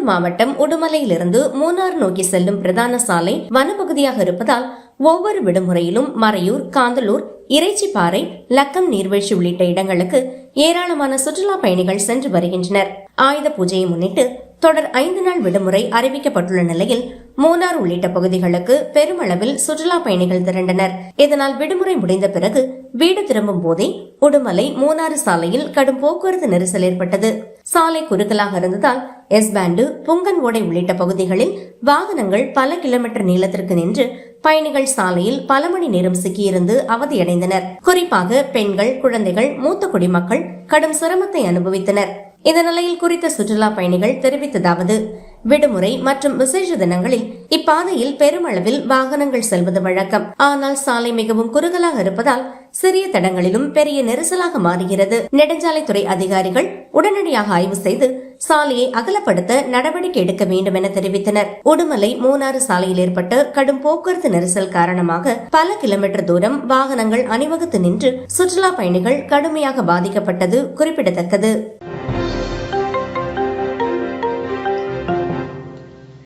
கடலூர் மாவட்டம் உடுமலையிலிருந்து மூணார் நோக்கி செல்லும் பிரதான சாலை வனப்பகுதியாக இருப்பதால் ஒவ்வொரு விடுமுறையிலும் மறையூர், காந்தலூர், இறைச்சிப்பாறை, லக்கம் நீர்வீழ்ச்சி உள்ளிட்ட இடங்களுக்கு ஏராளமான சுற்றுலா பயணிகள் சென்று வருகின்றனர். ஆயுத பூஜையை முன்னிட்டு தொடர் 5 நாள் விடுமுறை அறிவிக்கப்பட்டுள்ள நிலையில் மூணார் உள்ளிட்ட பகுதிகளுக்கு பெருமளவில் சுற்றுலா பயணிகள் திரண்டனர். இதனால் விடுமுறை முடிந்த பிறகு வீடு திரும்பும் போதே உடுமலை மூணாறு சாலையில் கடும் போக்குவரத்து நெரிசல் ஏற்பட்டது. சாலை குறுகலாக இருந்ததால் எஸ்பேண்டு, புங்கன் ஓடை உள்ளிட்ட பகுதிகளில் வாகனங்கள் பல கிலோமீட்டர் நீளத்திற்கு நின்று பயணிகள் சாலையில் பல மணி நேரம் சிக்கியிருந்து அவதியடைந்தனர். குறிப்பாக பெண்கள், குழந்தைகள், மூத்த குடிமக்கள் கடும் சிரமத்தை அனுபவித்தனர். இந்த நிலையில் குறித்த சுற்றுலா பயணிகள் தெரிவித்ததாவது: விடுமுறை மற்றும் விசேஷ தினங்களில் இப்பாதையில் பெருமளவில் வாகனங்கள் செல்வது வழக்கம். ஆனால் சாலை மிகவும் குறுகலாக இருப்பதால் சிறிய தடங்களிலும் பெரிய நெரிசலாக மாறுகிறது. நெடுஞ்சாலைத்துறை அதிகாரிகள் உடனடியாக ஆய்வு செய்து சாலையை அகலப்படுத்த நடவடிக்கை எடுக்க வேண்டும் என தெரிவித்தனர். உடுமலை மூணாறு சாலையில் ஏற்பட்ட கடும் போக்குவரத்து நெரிசல் காரணமாக பல கிலோமீட்டர் தூரம் வாகனங்கள் அணிவகுத்து நின்று சுற்றுலா பயணிகள் கடுமையாக பாதிக்கப்பட்டது குறிப்பிடத்தக்கது.